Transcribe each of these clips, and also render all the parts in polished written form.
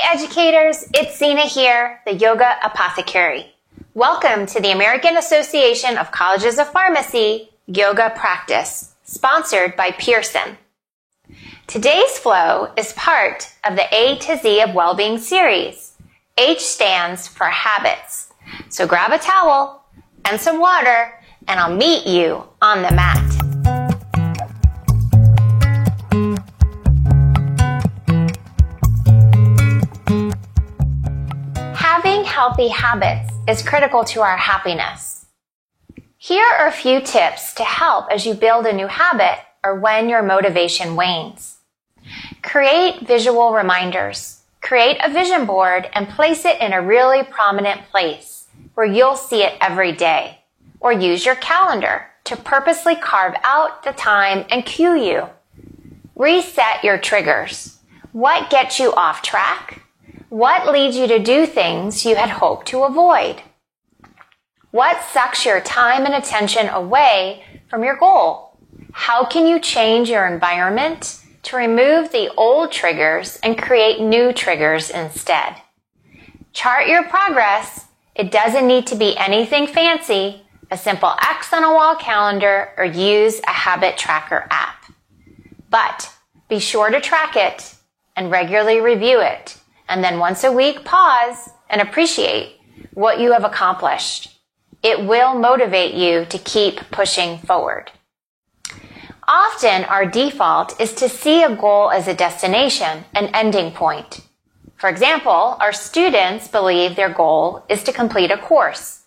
Hi educators, it's Zena here, the Yoga Apothecary. Welcome to the American Association of Colleges of Pharmacy Yoga Practice, sponsored by Pearson. Today's flow is part of the A to Z of Wellbeing series. H stands for habits. So grab a towel and some water and I'll meet you on the mat. Having healthy habits is critical to our happiness. Here are a few tips to help as you build a new habit or when your motivation wanes. Create visual reminders. Create a vision board and place it in a really prominent place where you'll see it every day. Or use your calendar to purposely carve out the time and cue you. Reset your triggers. What gets you off track? What leads you to do things you had hoped to avoid? What sucks your time and attention away from your goal? How can you change your environment to remove the old triggers and create new triggers instead? Chart your progress. It doesn't need to be anything fancy, a simple X on a wall calendar, or use a habit tracker app. But be sure to track it and regularly review it. And then once a week, pause and appreciate what you have accomplished. It will motivate you to keep pushing forward. Often our default is to see a goal as a destination, an ending point. For example, our students believe their goal is to complete a course,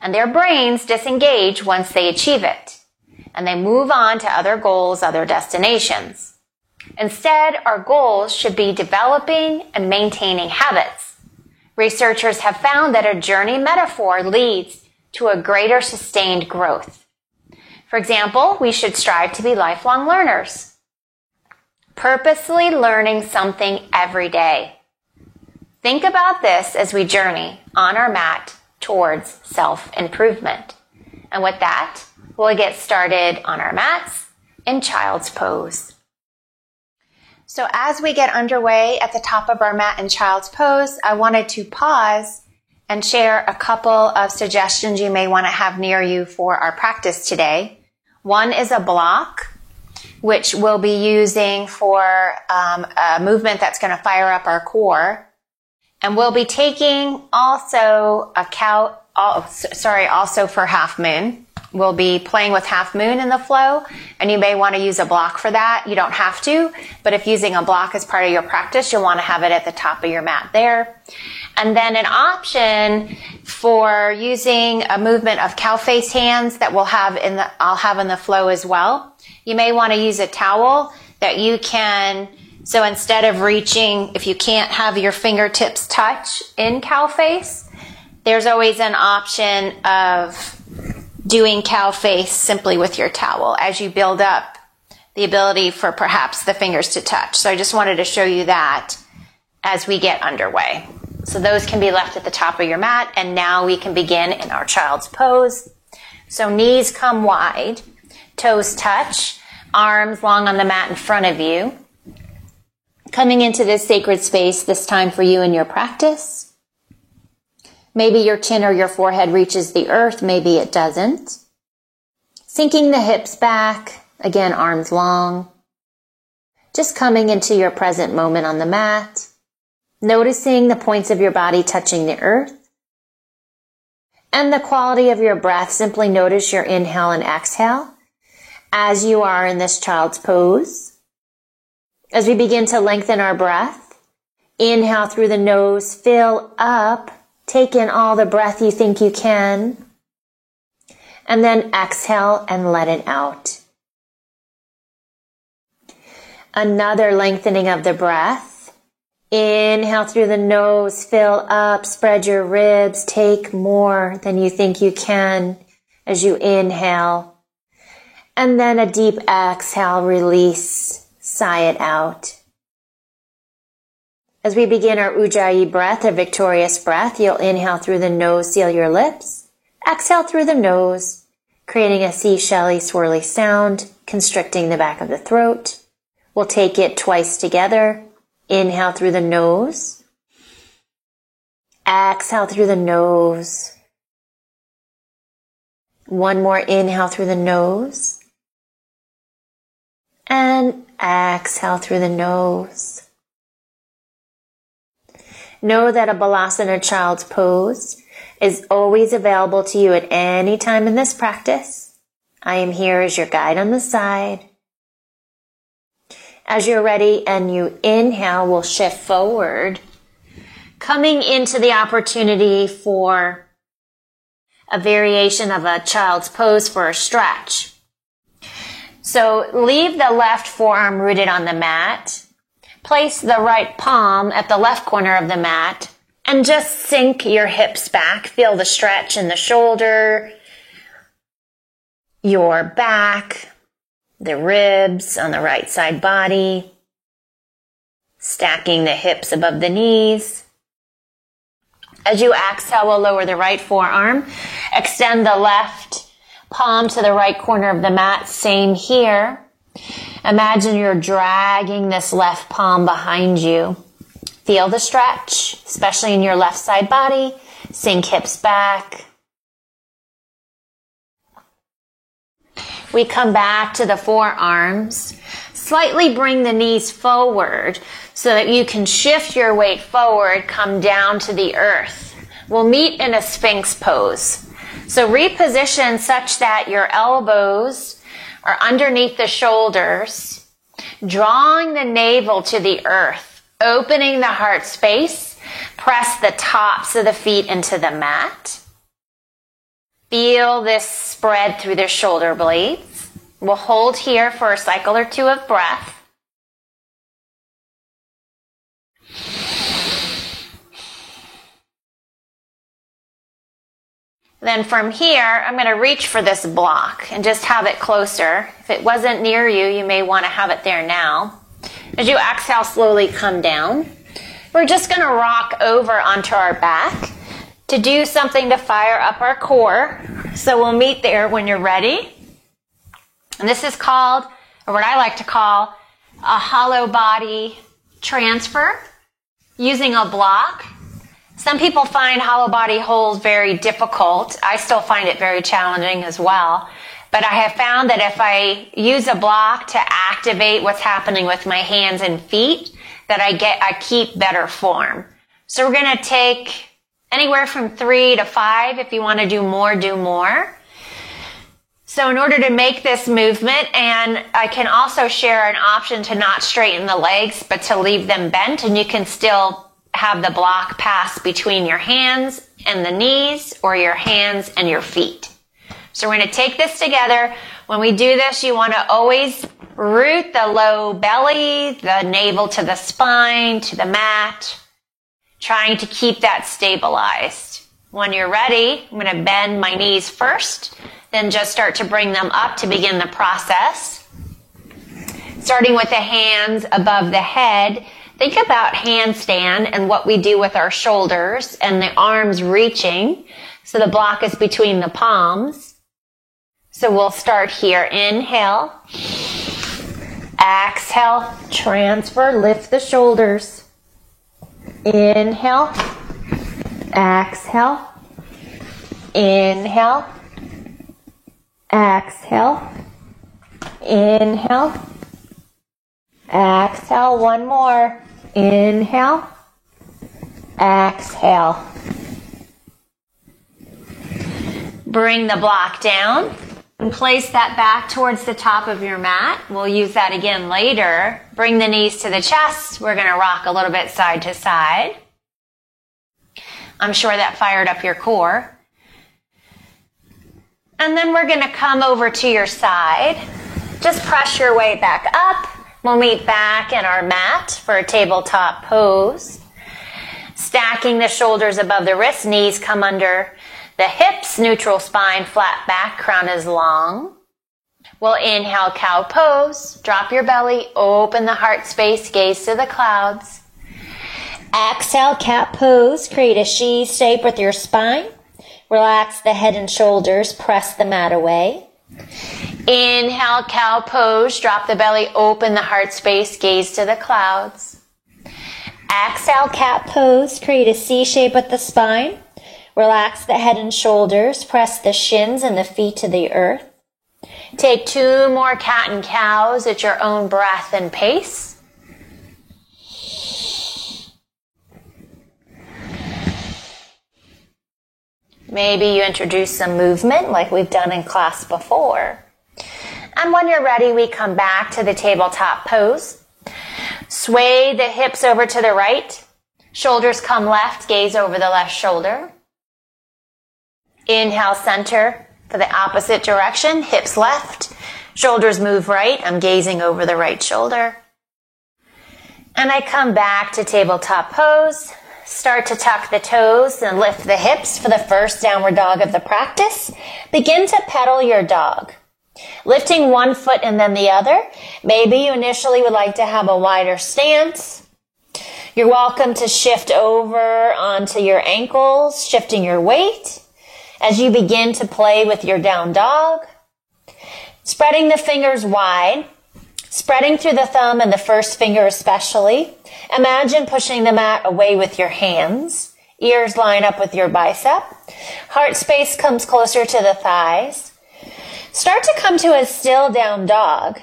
and their brains disengage once they achieve it, and they move on to other goals, other destinations. Instead, our goals should be developing and maintaining habits. Researchers have found that a journey metaphor leads to a greater sustained growth. For example, we should strive to be lifelong learners, purposely learning something every day. Think about this as we journey on our mat towards self-improvement. And with that, we'll get started on our mats in child's pose. So as we get underway at the top of our mat in child's pose, I wanted to pause and share a couple of suggestions you may want to have near you for our practice today. One is a block, which we'll be using for a movement that's going to fire up our core. And we'll be taking also also for half moon. We'll be playing with half moon in the flow, and you may want to use a block for that. You don't have to, but if using a block as part of your practice, you'll want to have it at the top of your mat there. And then an option for using a movement of cow face hands that I'll have in the flow as well. You may want to use a towel that you can, so instead of reaching, if you can't have your fingertips touch in cow face, there's always an option of doing cow face simply with your towel as you build up the ability for perhaps the fingers to touch. So I just wanted to show you that as we get underway. So those can be left at the top of your mat, and now we can begin in our child's pose. So knees come wide, toes touch, arms long on the mat in front of you. Coming into this sacred space, this time for you in your practice. Maybe your chin or your forehead reaches the earth, maybe it doesn't. Sinking the hips back, again, arms long. Just coming into your present moment on the mat. Noticing the points of your body touching the earth. And the quality of your breath, simply notice your inhale and exhale as you are in this child's pose. As we begin to lengthen our breath, inhale through the nose, fill up. Take in all the breath you think you can, and then exhale and let it out. Another lengthening of the breath. Inhale through the nose, fill up, spread your ribs, take more than you think you can as you inhale. And then a deep exhale, release, sigh it out. As we begin our Ujjayi breath, a victorious breath, you'll inhale through the nose, seal your lips. Exhale through the nose, creating a seashell-y, swirly sound, constricting the back of the throat. We'll take it twice together. Inhale through the nose. Exhale through the nose. One more inhale through the nose. And exhale through the nose. Know that a Balasana Child's Pose is always available to you at any time in this practice. I am here as your guide on the side. As you're ready and you inhale, we'll shift forward, coming into the opportunity for a variation of a child's pose for a stretch. So leave the left forearm rooted on the mat. Place the right palm at the left corner of the mat and just sink your hips back. Feel the stretch in the shoulder, your back, the ribs on the right side body, stacking the hips above the knees. As you exhale, we'll lower the right forearm. Extend the left palm to the right corner of the mat. Same here. Imagine you're dragging this left palm behind you. Feel the stretch, especially in your left side body. Sink hips back. We come back to the forearms. Slightly bring the knees forward so that you can shift your weight forward, come down to the earth. We'll meet in a Sphinx pose. So reposition such that your elbows are underneath the shoulders, drawing the navel to the earth, opening the heart space. Press the tops of the feet into the mat. Feel this spread through the shoulder blades. We'll hold here for a cycle or two of breath. Then from here, I'm going to reach for this block and just have it closer. If it wasn't near you, you may want to have it there now. As you exhale, slowly come down. We're just going to rock over onto our back to do something to fire up our core. So we'll meet there when you're ready. And this is called, or what I like to call, a hollow body transfer using a block. Some people find hollow body holds very difficult. I still find it very challenging as well. But I have found that if I use a block to activate what's happening with my hands and feet, that I keep better form. So we're going to take anywhere from 3 to 5. If you want to do more, do more. So in order to make this movement, and I can also share an option to not straighten the legs, but to leave them bent, and you can still have the block pass between your hands and the knees, or your hands and your feet. So we're going to take this together. When we do this, you want to always root the low belly, the navel to the spine, to the mat, trying to keep that stabilized. When you're ready, I'm going to bend my knees first, then just start to bring them up to begin the process. Starting with the hands above the head, think about handstand and what we do with our shoulders and the arms reaching. So the block is between the palms. So we'll start here. Inhale. Exhale. Transfer. Lift the shoulders. Inhale. Exhale. Inhale. Exhale. Inhale. Exhale. One more. Inhale. Exhale. Bring the block down and place that back towards the top of your mat. We'll use that again later. Bring the knees to the chest. We're going to rock a little bit side to side. I'm sure that fired up your core. And then we're going to come over to your side. Just press your way back up. We'll meet back in our mat for a tabletop pose. Stacking the shoulders above the wrists, knees come under the hips, neutral spine, flat back, crown is long. We'll inhale, cow pose. Drop your belly, open the heart space, gaze to the clouds. Exhale, cat pose. Create a she shape with your spine. Relax the head and shoulders, press the mat away. Inhale, cow pose. Drop the belly, open the heart space, gaze to the clouds. Exhale, cat pose. Create a C shape with the spine. Relax the head and shoulders. Press the shins and the feet to the earth. Take 2 more cat and cows at your own breath and pace. Maybe you introduce some movement like we've done in class before. And when you're ready, we come back to the tabletop pose. Sway the hips over to the right. Shoulders come left, gaze over the left shoulder. Inhale, center for the opposite direction. Hips left, shoulders move right. I'm gazing over the right shoulder. And I come back to tabletop pose. Start to tuck the toes and lift the hips for the first downward dog of the practice. Begin to pedal your dog. Lifting one foot and then the other. Maybe you initially would like to have a wider stance. You're welcome to shift over onto your ankles, shifting your weight as you begin to play with your down dog. Spreading the fingers wide, spreading through the thumb and the first finger especially. Imagine pushing the mat away with your hands. Ears line up with your bicep. Heart space comes closer to the thighs. Start to come to a still down dog.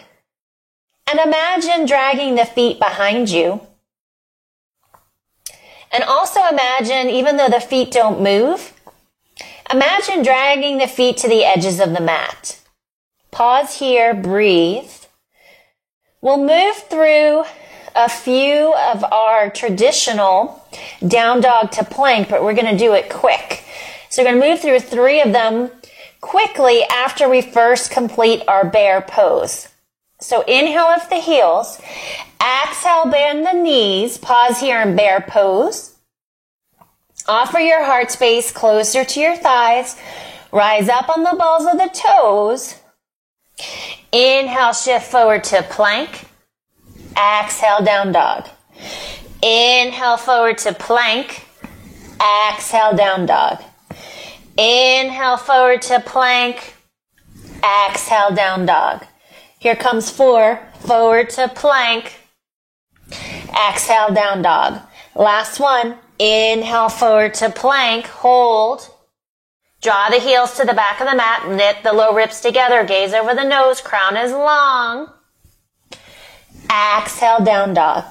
And imagine dragging the feet behind you. And also imagine, even though the feet don't move, imagine dragging the feet to the edges of the mat. Pause here, breathe. We'll move through a few of our traditional down dog to plank, but we're going to do it quick. So we're going to move through 3 of them quickly after we first complete our bear pose. So inhale, lift the heels. Exhale, bend the knees. Pause here in bear pose. Offer your heart space closer to your thighs. Rise up on the balls of the toes. Inhale, shift forward to plank. Exhale, down dog. Inhale, forward to plank. Exhale, down dog. Inhale, forward to plank. Exhale, down dog. Here comes 4. Forward to plank. Exhale, down dog. Last one. Inhale, forward to plank. Hold. Draw the heels to the back of the mat. Knit the low ribs together. Gaze over the nose. Crown is long. Exhale, down dog.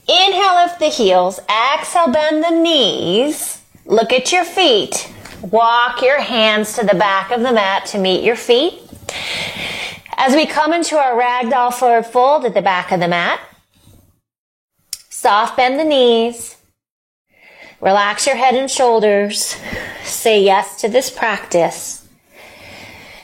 Inhale, lift the heels. Exhale, bend the knees. Look at your feet. Walk your hands to the back of the mat to meet your feet. As we come into our ragdoll forward fold at the back of the mat, soft bend the knees. Relax your head and shoulders. Say yes to this practice.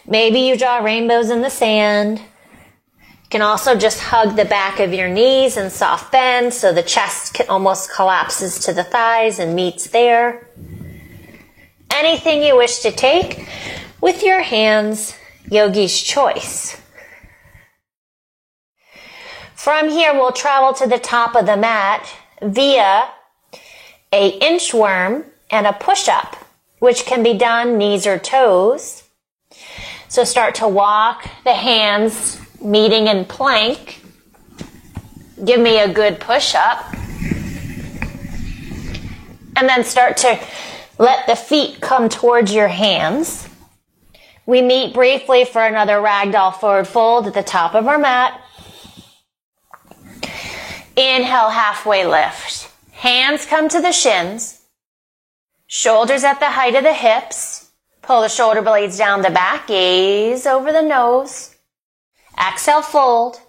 Maybe you draw rainbows in the sand. You can also just hug the back of your knees and soft bend so the chest almost collapses to the thighs and meets there. Anything you wish to take with your hands, yogi's choice. From here, we'll travel to the top of the mat via a inchworm and a push-up, which can be done knees or toes. So start to walk the hands meeting in plank. Give me a good push-up. And then start to let the feet come towards your hands. We meet briefly for another ragdoll forward fold at the top of our mat. Inhale, halfway lift. Hands come to the shins. Shoulders at the height of the hips. Pull the shoulder blades down the back. Gaze over the nose. Exhale, fold.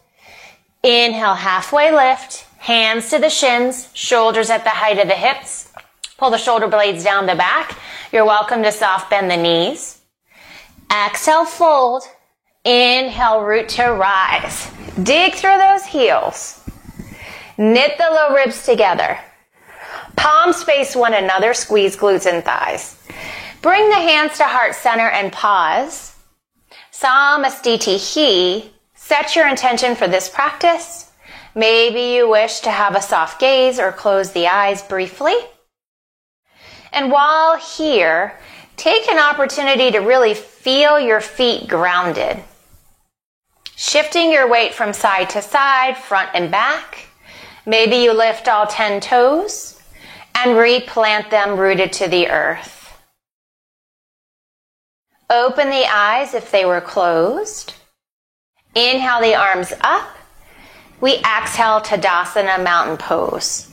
Inhale, halfway lift. Hands to the shins. Shoulders at the height of the hips. Pull the shoulder blades down the back. You're welcome to soft bend the knees. Exhale, fold. Inhale, root to rise. Dig through those heels. Knit the low ribs together. Palms face one another. Squeeze glutes and thighs. Bring the hands to heart center and pause. Samastitihi. Set your intention for this practice. Maybe you wish to have a soft gaze or close the eyes briefly. And while here, take an opportunity to really feel your feet grounded. Shifting your weight from side to side, front and back. Maybe you lift all 10 toes and replant them rooted to the earth. Open the eyes if they were closed. Inhale the arms up. We exhale Tadasana Mountain Pose.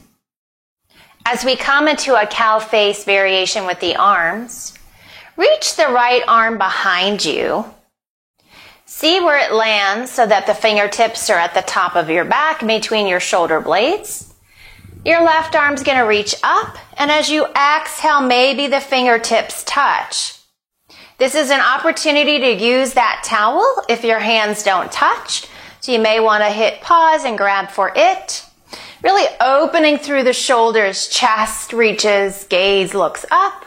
As we come into a cow face variation with the arms, reach the right arm behind you. See where it lands so that the fingertips are at the top of your back between your shoulder blades. Your left arm's going to reach up, and as you exhale, maybe the fingertips touch. This is an opportunity to use that towel if your hands don't touch. So you may want to hit pause and grab for it. Really opening through the shoulders, chest reaches, gaze looks up.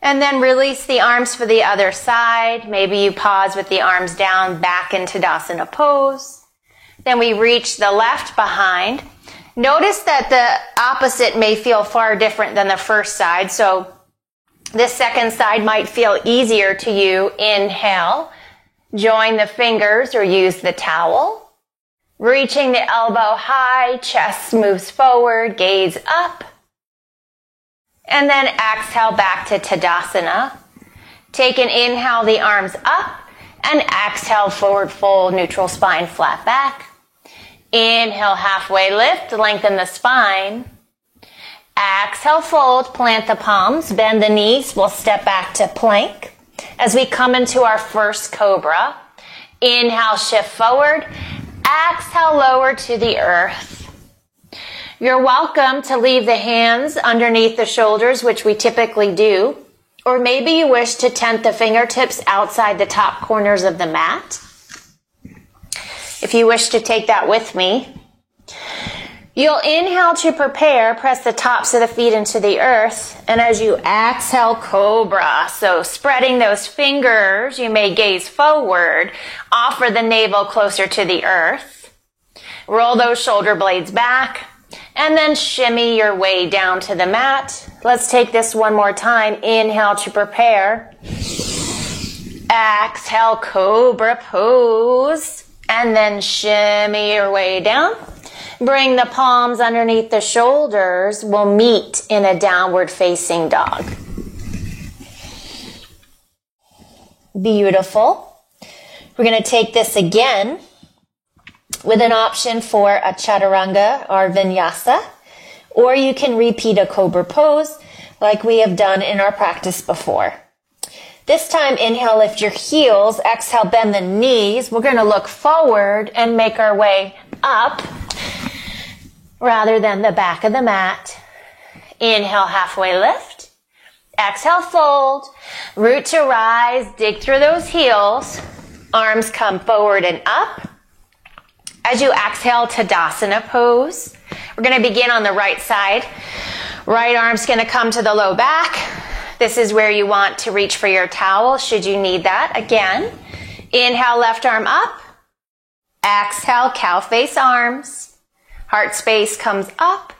And then release the arms for the other side. Maybe you pause with the arms down, back into Tadasana pose. Then we reach the left behind. Notice that the opposite may feel far different than the first side. So this second side might feel easier to you. Inhale. Join the fingers or use the towel. Reaching the elbow high, chest moves forward, gaze up. And then exhale back to Tadasana. Take an inhale, the arms up, and exhale, forward fold, neutral spine, flat back. Inhale, halfway lift, lengthen the spine. Exhale, fold, plant the palms, bend the knees. We'll step back to plank. As we come into our first cobra, inhale, shift forward. Exhale, lower to the earth. You're welcome to leave the hands underneath the shoulders, which we typically do. Or maybe you wish to tent the fingertips outside the top corners of the mat. If you wish to take that with me, you'll inhale to prepare, press the tops of the feet into the earth, and as you exhale, cobra. So spreading those fingers, you may gaze forward, offer the navel closer to the earth, roll those shoulder blades back, and then shimmy your way down to the mat. Let's take this one more time. Inhale to prepare. Exhale, cobra pose, and then shimmy your way down. Bring the palms underneath the shoulders. We'll meet in a downward facing dog. Beautiful. We're going to take this again with an option for a chaturanga or vinyasa, or you can repeat a cobra pose like we have done in our practice before. This time, inhale, lift your heels. Exhale, bend the knees. We're going to look forward and make our way up rather than the back of the mat. Inhale, halfway lift. Exhale, fold. Root to rise. Dig through those heels. Arms come forward and up. As you exhale, Tadasana pose. We're going to begin on the right side. Right arm's going to come to the low back. This is where you want to reach for your towel, should you need that. Again, inhale, left arm up. Exhale, cow face arms. Heart space comes up.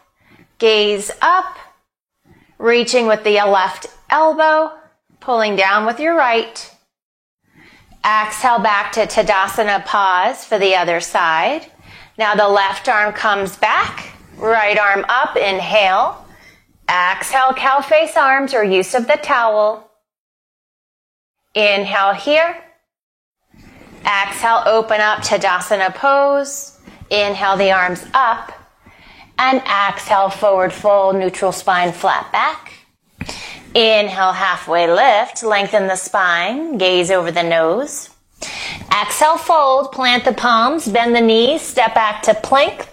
Gaze up. Reaching with the left elbow. Pulling down with your right. Exhale back to Tadasana pause for the other side. Now the left arm comes back. Right arm up. Inhale. Exhale, cow face arms or use of the towel. Inhale here. Exhale, open up Tadasana pose. Inhale the arms up. And exhale, forward fold, neutral spine, flat back. Inhale, halfway lift, lengthen the spine, gaze over the nose. Exhale, fold, plant the palms, bend the knees, step back to plank.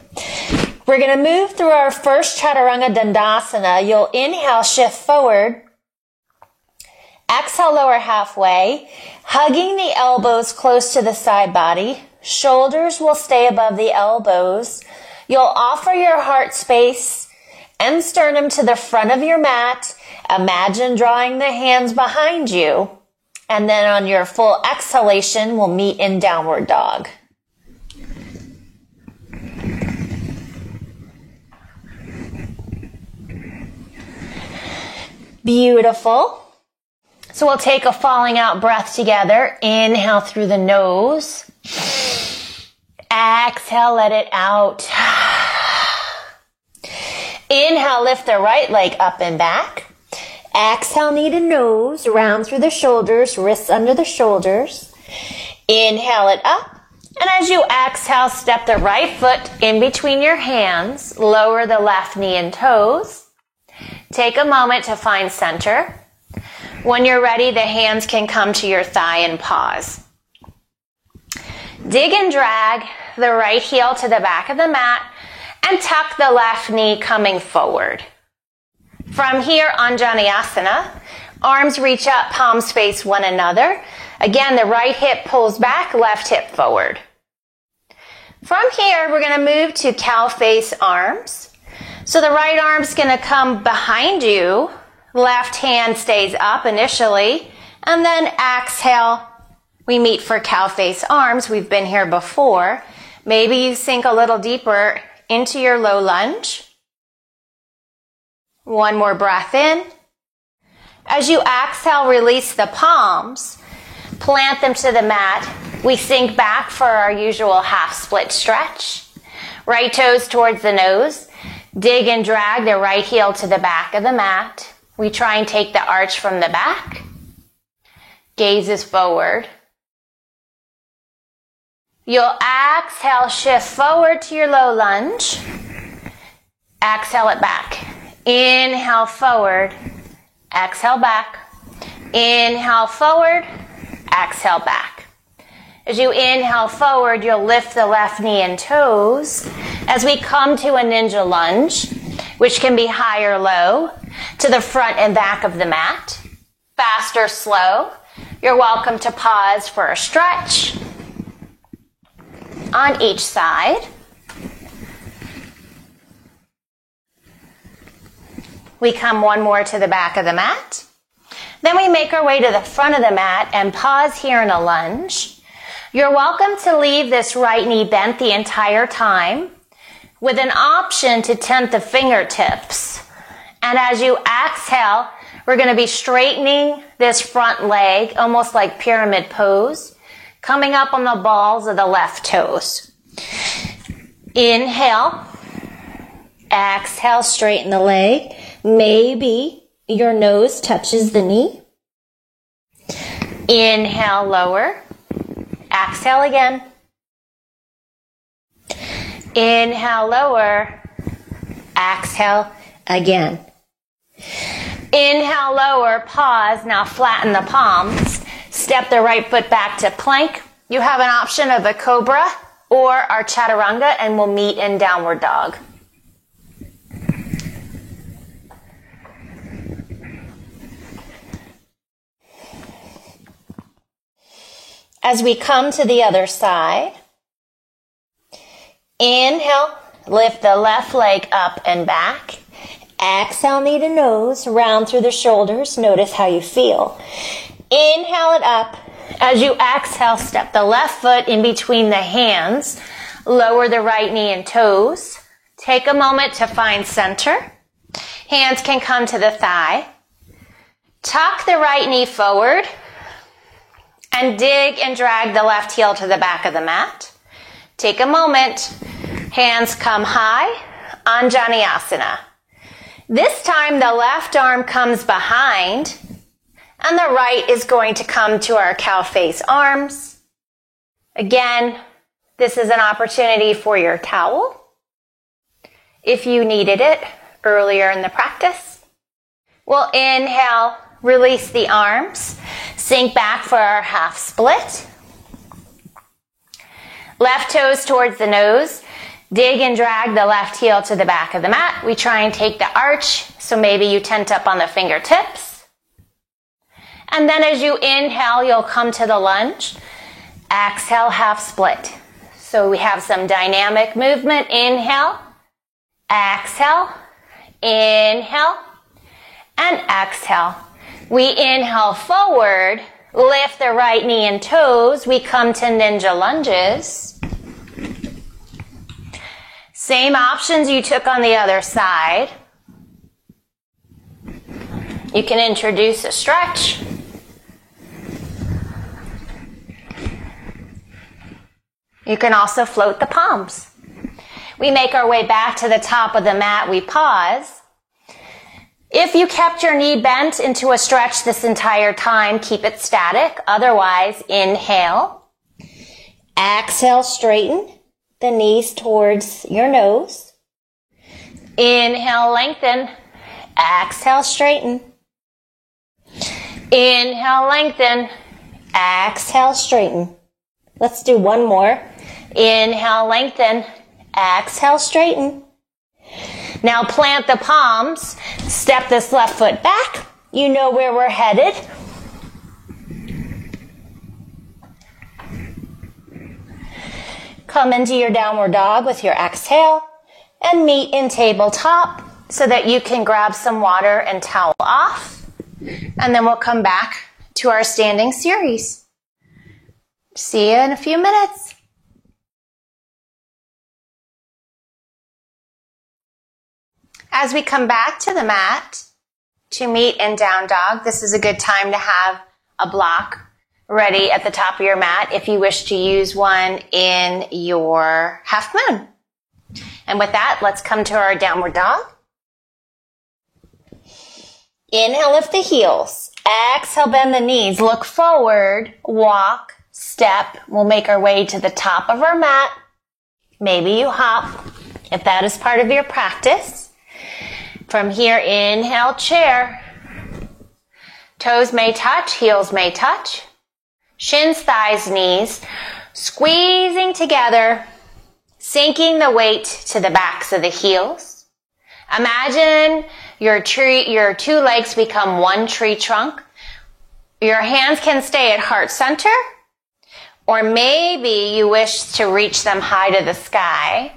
We're going to move through our first Chaturanga Dandasana. You'll inhale, shift forward. Exhale, lower halfway, hugging the elbows close to the side body. Shoulders will stay above the elbows. You'll offer your heart space and sternum to the front of your mat. Imagine drawing the hands behind you. And then on your full exhalation, we'll meet in downward dog. Beautiful. So we'll take a falling out breath together. Inhale through the nose. Exhale, let it out. Inhale, lift the right leg up and back. Exhale, knee to nose, round through the shoulders, wrists under the shoulders. Inhale it up. And as you exhale, step the right foot in between your hands. Lower the left knee and toes. Take a moment to find center. When you're ready, the hands can come to your thigh and pause. Dig and drag the right heel to the back of the mat and tuck the left knee coming forward. From here, Anjaneyasana, arms reach up, palms face one another. Again, the right hip pulls back, left hip forward. From here, we're going to move to cow face arms. So the right arm's going to come behind you. Left hand stays up initially. And then exhale, we meet for cow face arms. We've been here before. Maybe you sink a little deeper into your low lunge. One more breath in. As you exhale, release the palms. Plant them to the mat. We sink back for our usual half split stretch. Right toes towards the nose. Dig and drag the right heel to the back of the mat. We try and take the arch from the back. Gaze is forward. You'll exhale, shift forward to your low lunge. Exhale it back. Inhale forward. Exhale back. Inhale forward. Exhale back. As you inhale forward, you'll lift the left knee and toes as we come to a ninja lunge, which can be high or low, to the front and back of the mat. Fast or slow, you're welcome to pause for a stretch on each side. We come one more to the back of the mat. Then we make our way to the front of the mat and pause here in a lunge. You're welcome to leave this right knee bent the entire time with an option to tent the fingertips. And as you exhale, we're going to be straightening this front leg, almost like pyramid pose, coming up on the balls of the left toes. Inhale. Exhale, straighten the leg. Maybe your nose touches the knee. Inhale, lower. Exhale again. Inhale, lower. Exhale again. Inhale, lower, pause. Now flatten the palms. Step the right foot back to plank. You have an option of a cobra or our chaturanga, and we'll meet in downward dog. As we come to the other side, inhale, lift the left leg up and back. Exhale, knee to nose, round through the shoulders. Notice how you feel. Inhale it up. As you exhale, step the left foot in between the hands. Lower the right knee and toes. Take a moment to find center. Hands can come to the thigh. Tuck the right knee forward. And dig and drag the left heel to the back of the mat. Take a moment. Hands come high. Anjaneyasana. This time the left arm comes behind and the right is going to come to our cow face arms. Again, this is an opportunity for your towel if you needed it earlier in the practice. We'll inhale, release the arms. Sink back for our half split. Left toes towards the nose. Dig and drag the left heel to the back of the mat. We try and take the arch, so maybe you tent up on the fingertips. And then as you inhale, you'll come to the lunge. Exhale, half split. So we have some dynamic movement. Inhale, exhale, inhale, and exhale. We inhale forward, lift the right knee and toes. We come to ninja lunges. Same options you took on the other side. You can introduce a stretch. You can also float the palms. We make our way back to the top of the mat. We pause. If you kept your knee bent into a stretch this entire time, keep it static. Otherwise, inhale. Exhale, straighten the knees towards your nose. Inhale, lengthen. Exhale, straighten. Inhale, lengthen. Exhale, straighten. Let's do one more. Inhale, lengthen. Exhale, straighten. Now plant the palms. Step this left foot back. You know where we're headed. Come into your downward dog with your exhale and meet in tabletop so that you can grab some water and towel off. And then we'll come back to our standing series. See you in a few minutes. As we come back to the mat to meet in down dog, this is a good time to have a block ready at the top of your mat if you wish to use one in your half moon. And with that, let's come to our downward dog. Inhale, lift the heels. Exhale, bend the knees. Look forward, walk, step. We'll make our way to the top of our mat. Maybe you hop, if that is part of your practice. From here, inhale, chair. Toes may touch, heels may touch. Shins, thighs, knees, squeezing together, sinking the weight to the backs of the heels. Imagine your two legs become one tree trunk. Your hands can stay at heart center, or maybe you wish to reach them high to the sky.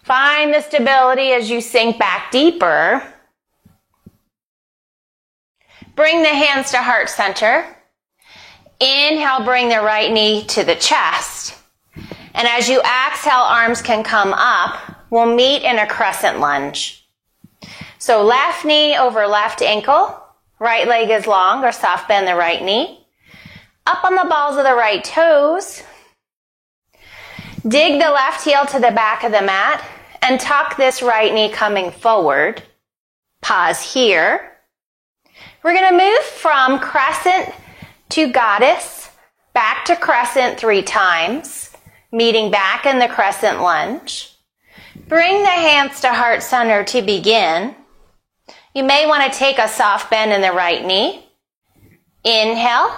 Find the stability as you sink back deeper. Bring the hands to heart center. Inhale, bring the right knee to the chest. And as you exhale, arms can come up. We'll meet in a crescent lunge. So left knee over left ankle. Right leg is long, or soft bend the right knee. Up on the balls of the right toes. Dig the left heel to the back of the mat and tuck this right knee coming forward. Pause here. We're going to move from crescent to goddess, back to crescent 3 times, meeting back in the crescent lunge. Bring the hands to heart center to begin. You may want to take a soft bend in the right knee. Inhale.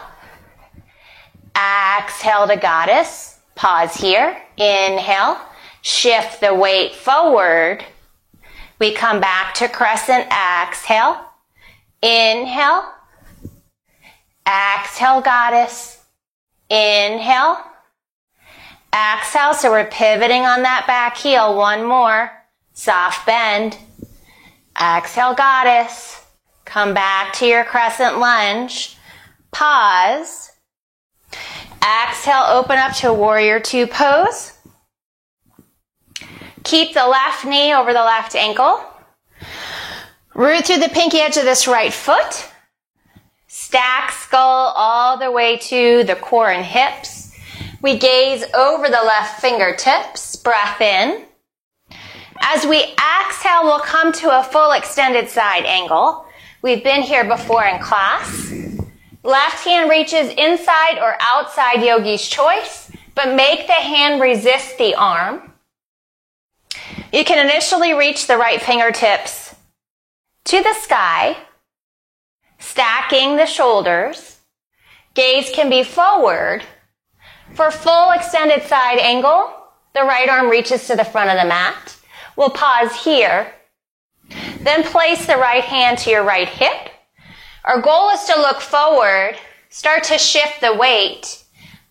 Exhale to goddess. Pause here. Inhale. Shift the weight forward. We come back to crescent. Exhale. Inhale. Exhale, goddess. Inhale. Exhale. So we're pivoting on that back heel. One more. Soft bend. Exhale, goddess. Come back to your crescent lunge. Pause. Exhale, open up to warrior 2 pose. Keep the left knee over the left ankle. Root through the pinky edge of this right foot. Stack skull all the way to the core and hips. We gaze over the left fingertips. Breath in. As we exhale, we'll come to a full extended side angle. We've been here before in class. Left hand reaches inside or outside, yogi's choice, but make the hand resist the arm. You can initially reach the right fingertips to the sky, stacking the shoulders. Gaze can be forward. For full extended side angle, the right arm reaches to the front of the mat. We'll pause here. Then place the right hand to your right hip. Our goal is to look forward. Start to shift the weight.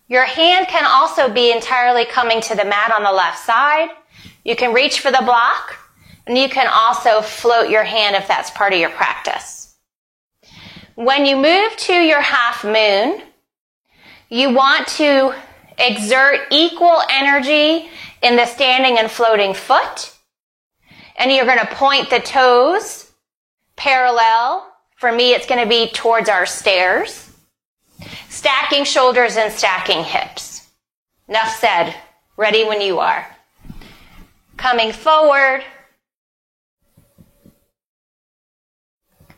Your hand can also be entirely coming to the mat on the left side. You can reach for the block, and you can also float your hand if that's part of your practice. When you move to your half moon, you want to exert equal energy in the standing and floating foot. And you're going to point the toes parallel. For me, it's going to be towards our stairs. Stacking shoulders and stacking hips. Enough said. Ready when you are. Coming forward.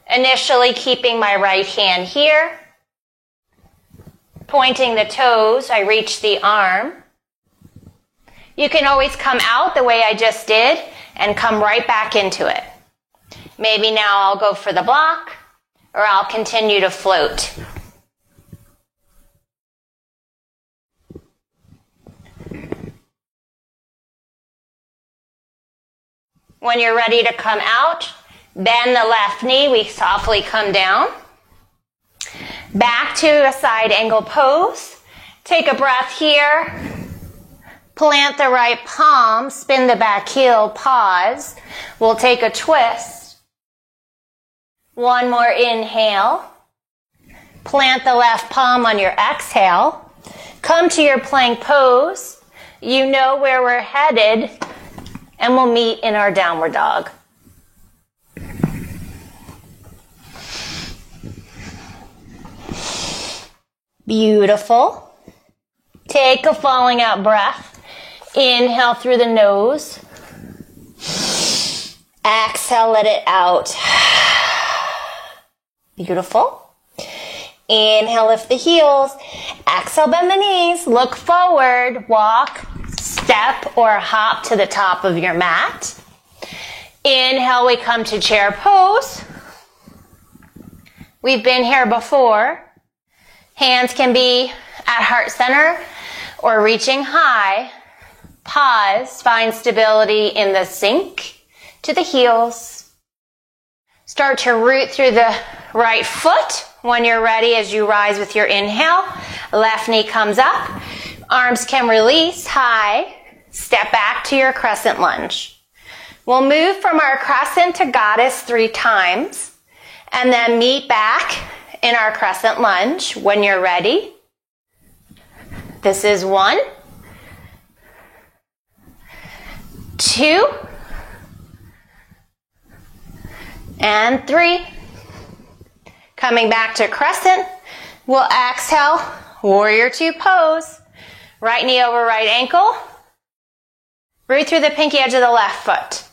Initially keeping my right hand here. Pointing the toes, I reach the arm. You can always come out the way I just did and come right back into it. Maybe now I'll go for the block or I'll continue to float. When you're ready to come out, bend the left knee, we softly come down. Back to a side angle pose. Take a breath here. Plant the right palm, spin the back heel, pause. We'll take a twist. One more inhale. Plant the left palm on your exhale. Come to your plank pose. You know where we're headed, and we'll meet in our downward dog. Beautiful. Take a falling out breath. Inhale through the nose. Exhale, let it out. Beautiful. Inhale, lift the heels. Exhale, bend the knees. Look forward. Walk, step, or hop to the top of your mat. Inhale, we come to chair pose. We've been here before. Hands can be at heart center or reaching high. Pause, find stability in the sink to the heels. Start to root through the right foot when you're ready as you rise with your inhale. Left knee comes up. Arms can release high. Step back to your crescent lunge. We'll move from our crescent to goddess 3 times and then meet back in our crescent lunge when you're ready. This is 1, 2, and 3. Coming back to crescent, we'll exhale, warrior 2 pose. Right knee over right ankle. Root through the pinky edge of the left foot.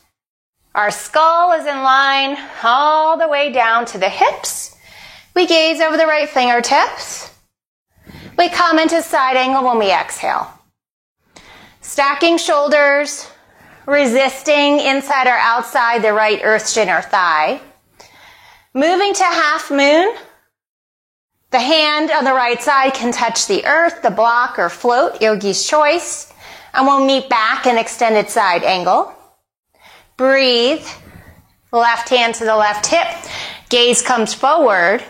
Our skull is in line all the way down to the hips. We gaze over the right fingertips. We come into side angle when we exhale. Stacking shoulders, resisting inside or outside the right earth shin or thigh. Moving to half moon. The hand on the right side can touch the earth, the block, or float, yogi's choice. And we'll meet back in extended side angle. Breathe. Left hand to the left hip. Gaze comes forward.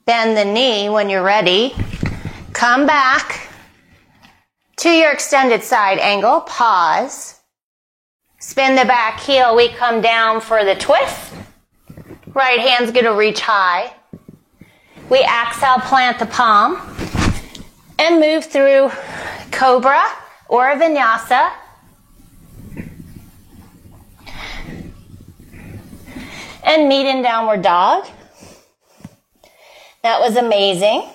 Bend the knee when you're ready. Come back to your extended side angle. Pause. Spin the back heel. We come down for the twist. Right hand's going to reach high. We exhale, plant the palm, and move through cobra or vinyasa. And meet in downward dog. That was amazing.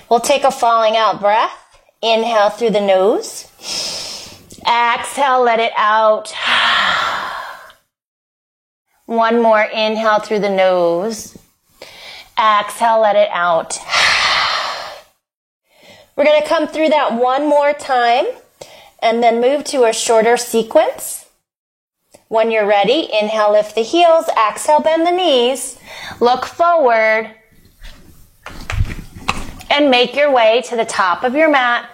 We'll take a falling out breath. Inhale through the nose. Exhale, let it out. One more inhale through the nose. Exhale, let it out. We're going to come through that one more time and then move to a shorter sequence. When you're ready, inhale, lift the heels. Exhale, bend the knees. Look forward. And make your way to the top of your mat.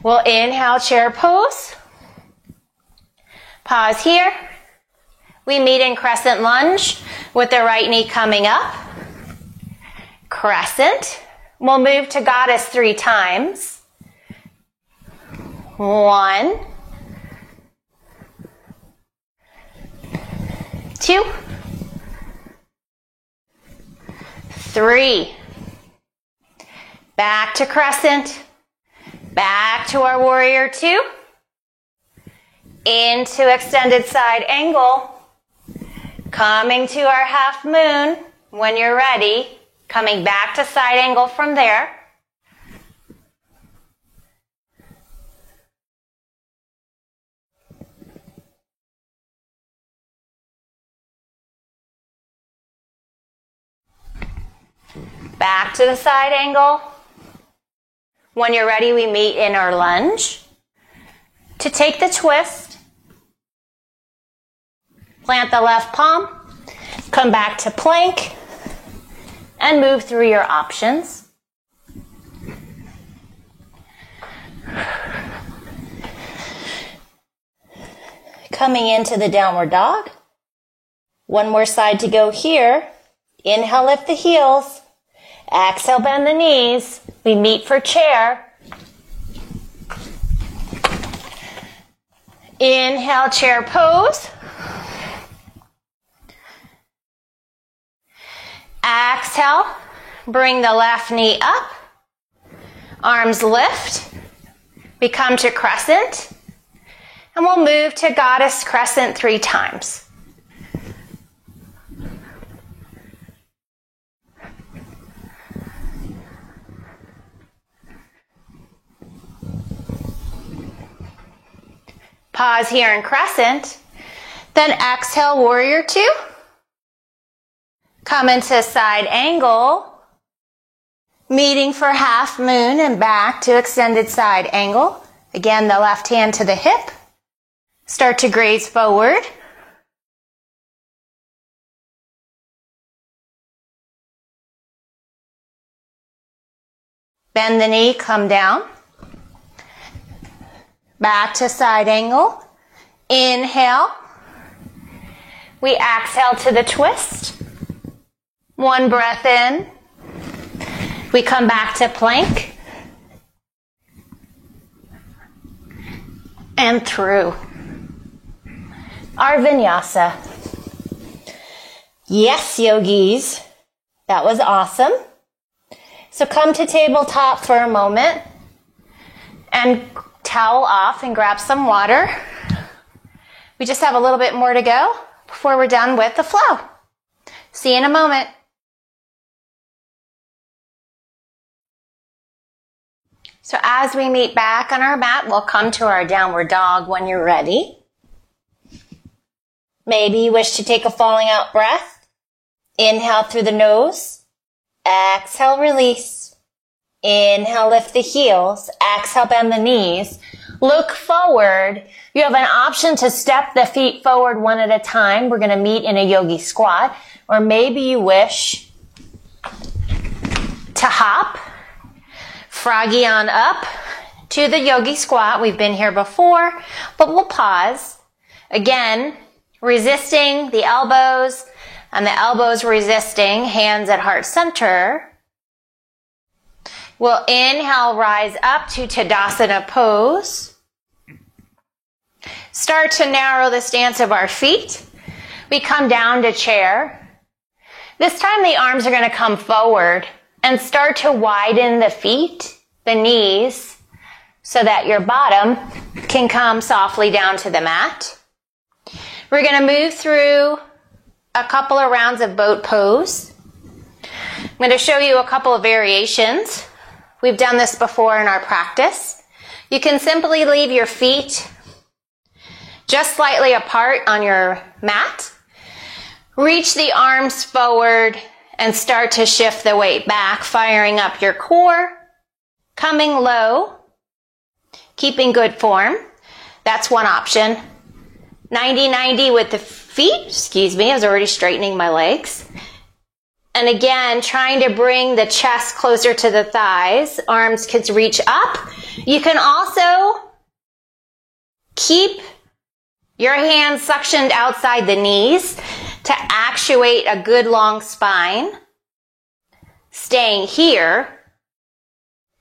We'll inhale, chair pose. Pause here. We meet in crescent lunge with the right knee coming up. Crescent. We'll move to goddess 3 times. 1, 2, 3. Back to crescent. Back to our warrior two. Into extended side angle. Coming to our half moon when you're ready. Coming back to side angle from there. Back to the side angle. When you're ready, we meet in our lunge. To take the twist, plant the left palm, come back to plank, and move through your options. Coming into the downward dog. One more side to go here. Inhale, lift the heels. Exhale, bend the knees. We meet for chair. Inhale, chair pose. Exhale, bring the left knee up. Arms lift. We come to crescent. And we'll move to goddess crescent 3 times. Pause here in crescent. Then exhale, warrior two. Come into side angle. Meeting for half moon and back to extended side angle. Again, the left hand to the hip. Start to graze forward. Bend the knee, come down. Back to side angle. Inhale. We exhale to the twist. One breath in. We come back to plank. And through. Our vinyasa. Yes, yogis. That was awesome. So come to tabletop for a moment. And towel off and grab some water. We just have a little bit more to go before we're done with the flow. See you in a moment. So as we meet back on our mat, we'll come to our downward dog when you're ready. Maybe you wish to take a falling out breath. Inhale through the nose. Exhale, release. Inhale, lift the heels. Exhale, bend the knees. Look forward. You have an option to step the feet forward one at a time. We're going to meet in a yogi squat. Or maybe you wish to hop. Froggy on up to the yogi squat. We've been here before, but we'll pause. Again, resisting the elbows and the elbows resisting, hands at heart center. We'll inhale, rise up to Tadasana pose. Start to narrow the stance of our feet. We come down to chair. This time the arms are going to come forward and start to widen the feet, the knees, so that your bottom can come softly down to the mat. We're going to move through a couple of rounds of boat pose. I'm going to show you a couple of variations. We've done this before in our practice. You can simply leave your feet just slightly apart on your mat. Reach the arms forward and start to shift the weight back, firing up your core, coming low, keeping good form. That's one option. 90-90 with the feet. Excuse me, I was already straightening my legs. And again, trying to bring the chest closer to the thighs. Arms can reach up. You can also keep your hands suctioned outside the knees to actuate a good long spine. Staying here.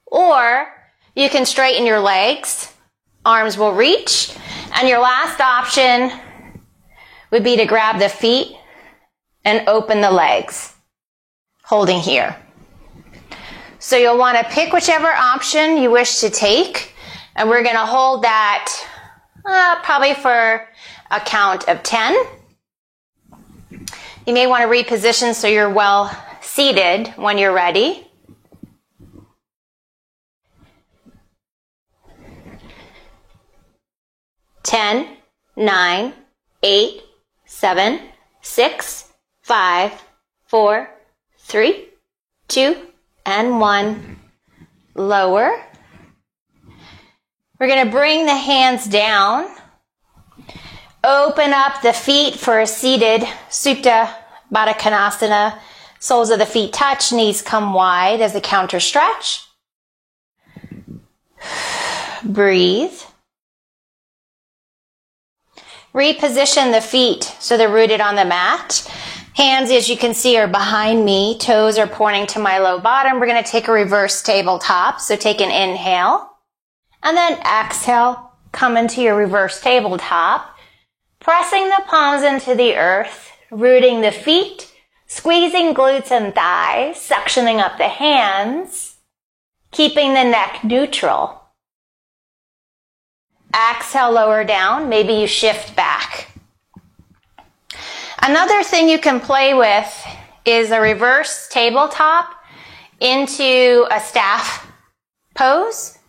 Or you can straighten your legs. Arms will reach. And your last option would be to grab the feet and open the legs. Holding here. So you'll want to pick whichever option you wish to take, and we're going to hold that probably for a count of 10. You may want to reposition so you're well seated when you're ready. 10, 9, 8, 7, 6, 5, 4, 3, 2, and 1. Lower. We're going to bring the hands down. Open up the feet for a seated Supta Baddha Konasana. Soles of the feet touch, knees come wide as a counter stretch. Breathe. Reposition the feet so they're rooted on the mat. Hands, as you can see, are behind me. Toes are pointing to my low bottom. We're going to take a reverse tabletop. So take an inhale. And then exhale. Come into your reverse tabletop. Pressing the palms into the earth. Rooting the feet. Squeezing glutes and thighs. Suctioning up the hands. Keeping the neck neutral. Exhale, lower down. Maybe you shift back. Another thing you can play with is a reverse tabletop into a staff pose.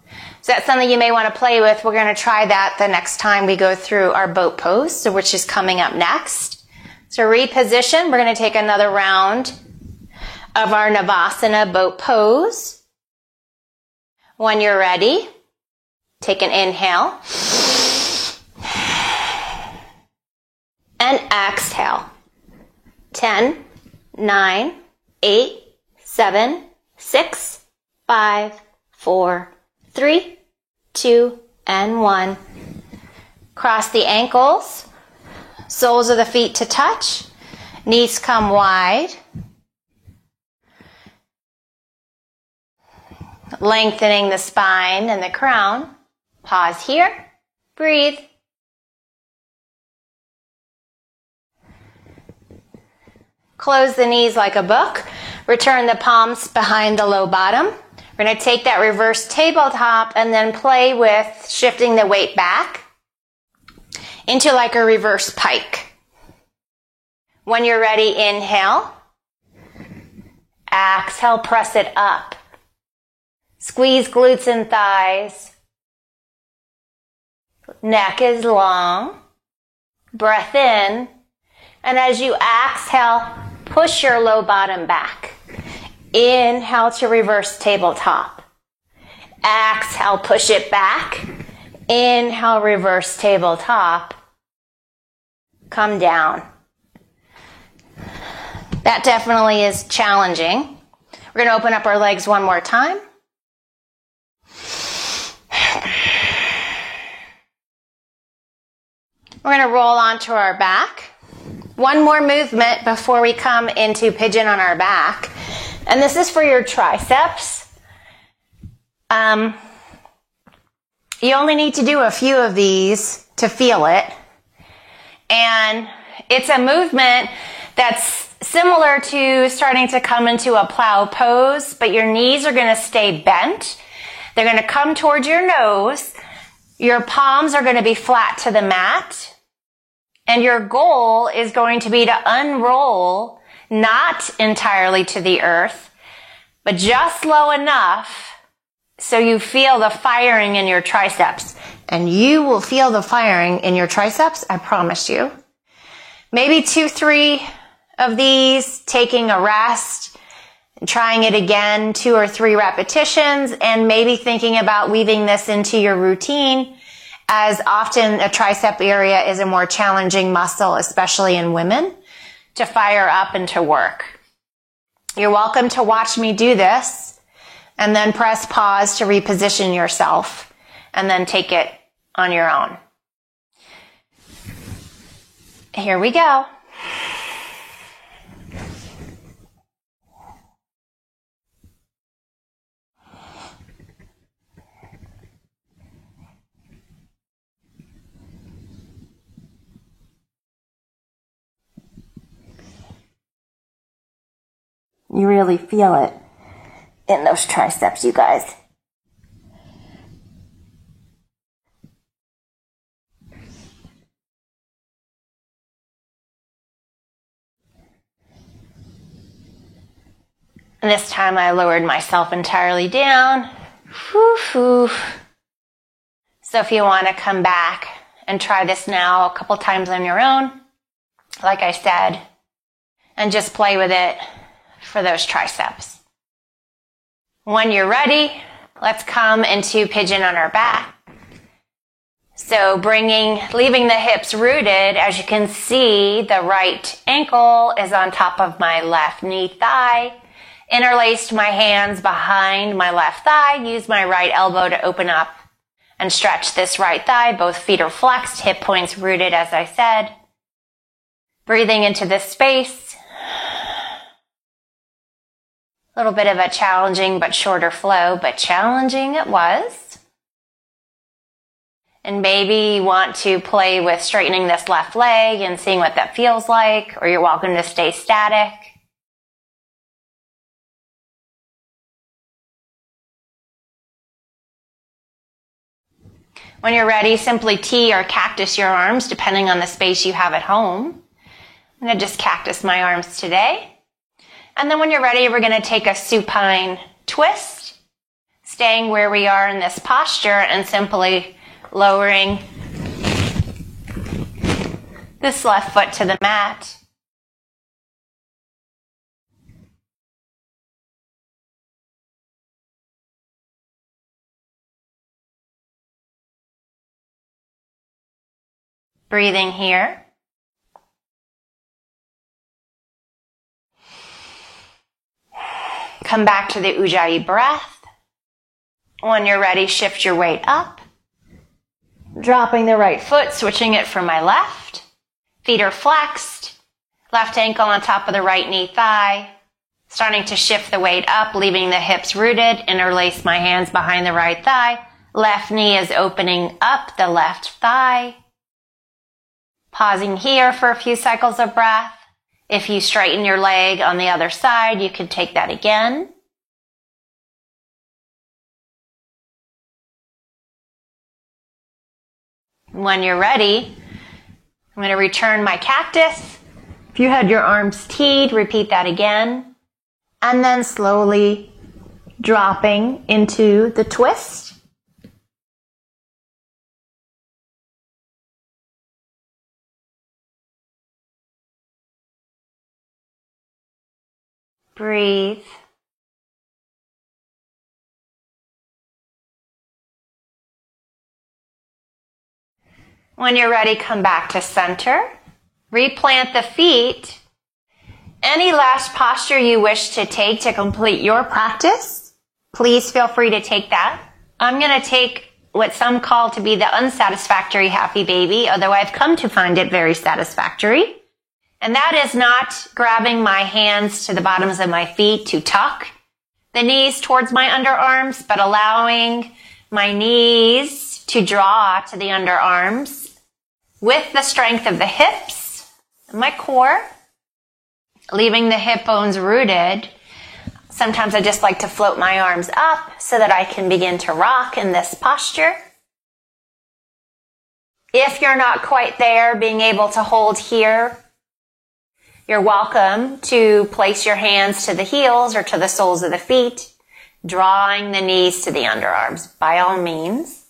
So that's something you may want to play with. We're going to try that the next time we go through our boat pose, so which is coming up next. So reposition. We're going to take another round of our Navasana boat pose. When you're ready, take an inhale. And exhale. 10, 9, 8, 7, 6, 5, 4, 3, 2, and 1. Cross the ankles. Soles of the feet to touch. Knees come wide. Lengthening the spine and the crown. Pause here. Breathe. Close the knees like a book. Return the palms behind the low bottom. We're going to take that reverse tabletop and then play with shifting the weight back into like a reverse pike. When you're ready, inhale. Exhale, press it up. Squeeze glutes and thighs. Neck is long. Breath in. And as you exhale, push your low bottom back. Inhale to reverse tabletop. Exhale, push it back. Inhale, reverse tabletop. Come down. That definitely is challenging. We're going to open up our legs one more time. We're going to roll onto our back. One more movement before we come into pigeon on our back. And this is for your triceps. You only need to do a few of these to feel it. And it's a movement that's similar to starting to come into a plow pose, but your knees are going to stay bent. They're going to come towards your nose. Your palms are going to be flat to the mat. And your goal is going to be to unroll, not entirely to the earth, but just low enough so you feel the firing in your triceps. And you will feel the firing in your triceps, I promise you. Maybe 2, 3 of these, taking a rest, and trying it again, 2 or 3 repetitions, and maybe thinking about weaving this into your routine, as often a tricep area is a more challenging muscle, especially in women, to fire up and to work. You're welcome to watch me do this, and then press pause to reposition yourself, and then take it on your own. Here we go. You really feel it in those triceps, you guys. And this time I lowered myself entirely down. Whew. So if you want to come back and try this now a couple times on your own, like I said, and just play with it for those triceps. When you're ready, let's come into pigeon on our back. So leaving the hips rooted, as you can see, the right ankle is on top of my left knee thigh. Interlaced my hands behind my left thigh. Use my right elbow to open up and stretch this right thigh. Both feet are flexed, hip points rooted, as I said. Breathing into this space. A little bit of a challenging but shorter flow, but challenging it was. And maybe you want to play with straightening this left leg and seeing what that feels like, or you're welcome to stay static. When you're ready, simply T or cactus your arms, depending on the space you have at home. I'm going to just cactus my arms today. And then when you're ready, we're going to take a supine twist, staying where we are in this posture and simply lowering this left foot to the mat. Breathing here. Come back to the Ujjayi breath. When you're ready, shift your weight up. Dropping the right foot, switching it for my left. Feet are flexed. Left ankle on top of the right knee thigh. Starting to shift the weight up, leaving the hips rooted. Interlace my hands behind the right thigh. Left knee is opening up the left thigh. Pausing here for a few cycles of breath. If you straighten your leg on the other side, you can take that again. When you're ready, I'm going to return my cactus. If you had your arms teed, repeat that again. And then slowly dropping into the twist. Breathe. When you're ready, come back to center. Replant the feet. Any last posture you wish to take to complete your practice, please feel free to take that. I'm going to take what some call to be the unsatisfactory happy baby, although I've come to find it very satisfactory. And that is not grabbing my hands to the bottoms of my feet to tuck the knees towards my underarms, but allowing my knees to draw to the underarms with the strength of the hips and my core, leaving the hip bones rooted. Sometimes I just like to float my arms up so that I can begin to rock in this posture. If you're not quite there, being able to hold here, you're welcome to place your hands to the heels or to the soles of the feet, drawing the knees to the underarms, by all means.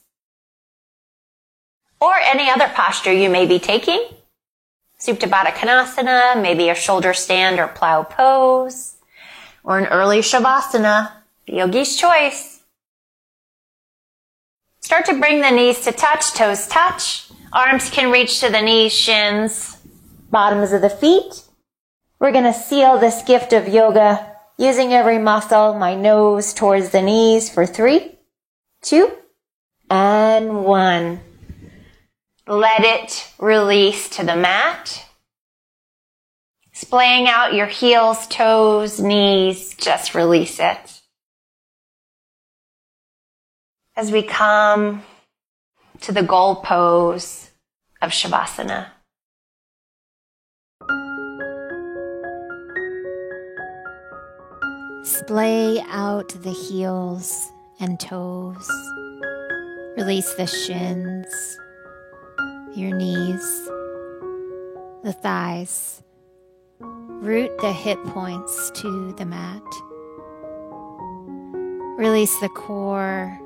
Or any other posture you may be taking. Supta Baddha Konasana, maybe a shoulder stand or plow pose, or an early Shavasana, yogi's choice. Start to bring the knees to touch, toes touch. Arms can reach to the knees, shins, bottoms of the feet. We're going to seal this gift of yoga using every muscle, my nose towards the knees for 3, 2, and 1. Let it release to the mat. Splaying out your heels, toes, knees, just release it. As we come to the goal pose of Shavasana. Splay out the heels and toes. Release the shins, your knees, the thighs. Root the hip points to the mat. Release the core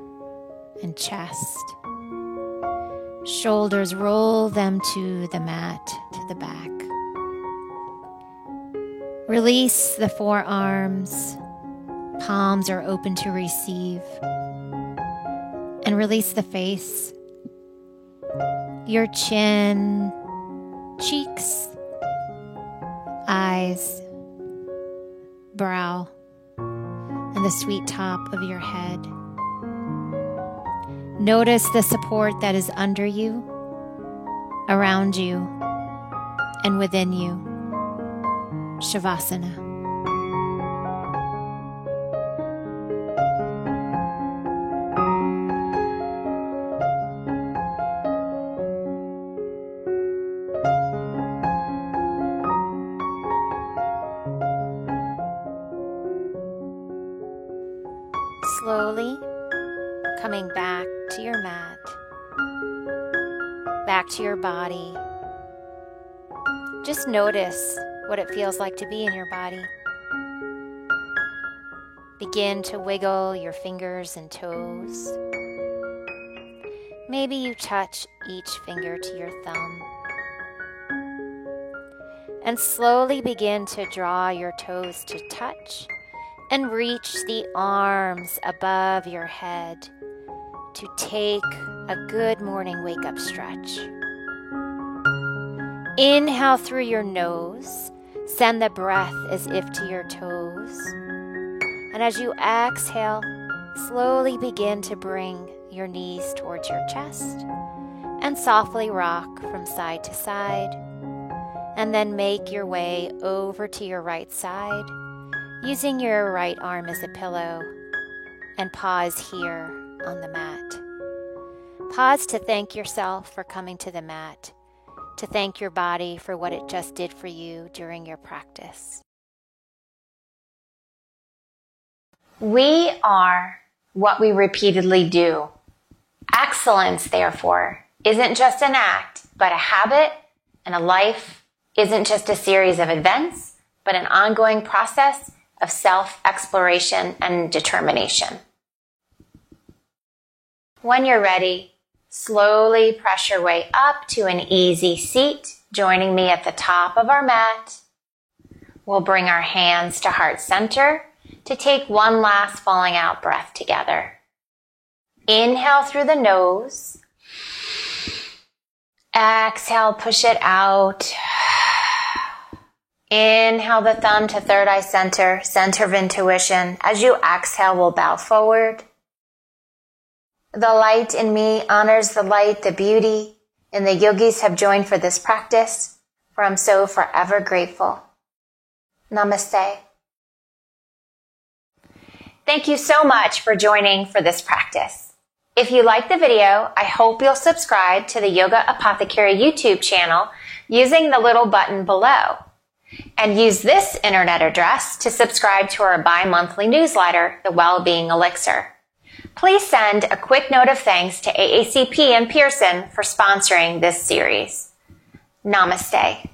and chest. Shoulders, roll them to the mat, to the back. Release the forearms. Palms are open to receive. And release the face. Your chin, cheeks, eyes, brow, and the sweet top of your head. Notice the support that is under you, around you, and within you. Shavasana. Slowly coming back to your mat, back to your body. Just notice what it feels like to be in your body. Begin to wiggle your fingers and toes. Maybe you touch each finger to your thumb. And slowly begin to draw your toes to touch and reach the arms above your head to take a good morning wake-up stretch. Inhale through your nose. Send the breath as if to your toes. And as you exhale, slowly begin to bring your knees towards your chest and softly rock from side to side. And then make your way over to your right side, using your right arm as a pillow, and pause here on the mat. Pause to thank yourself for coming to the mat, to thank your body for what it just did for you during your practice. We are what we repeatedly do. Excellence, therefore, isn't just an act, but a habit, and a life isn't just a series of events, but an ongoing process of self-exploration and determination. When you're ready, slowly press your way up to an easy seat, joining me at the top of our mat. We'll bring our hands to heart center to take one last falling out breath together. Inhale through the nose. Exhale, push it out. Inhale the thumb to third eye center, center of intuition. As you exhale, we'll bow forward. The light in me honors the light, the beauty, and the yogis have joined for this practice, for I'm so forever grateful. Namaste. Thank you so much for joining for this practice. If you like the video, I hope you'll subscribe to the Yoga Apothecary YouTube channel using the little button below. And use this internet address to subscribe to our bi-monthly newsletter, The Wellbeing Elixir. Please send a quick note of thanks to AACP and Pearson for sponsoring this series. Namaste.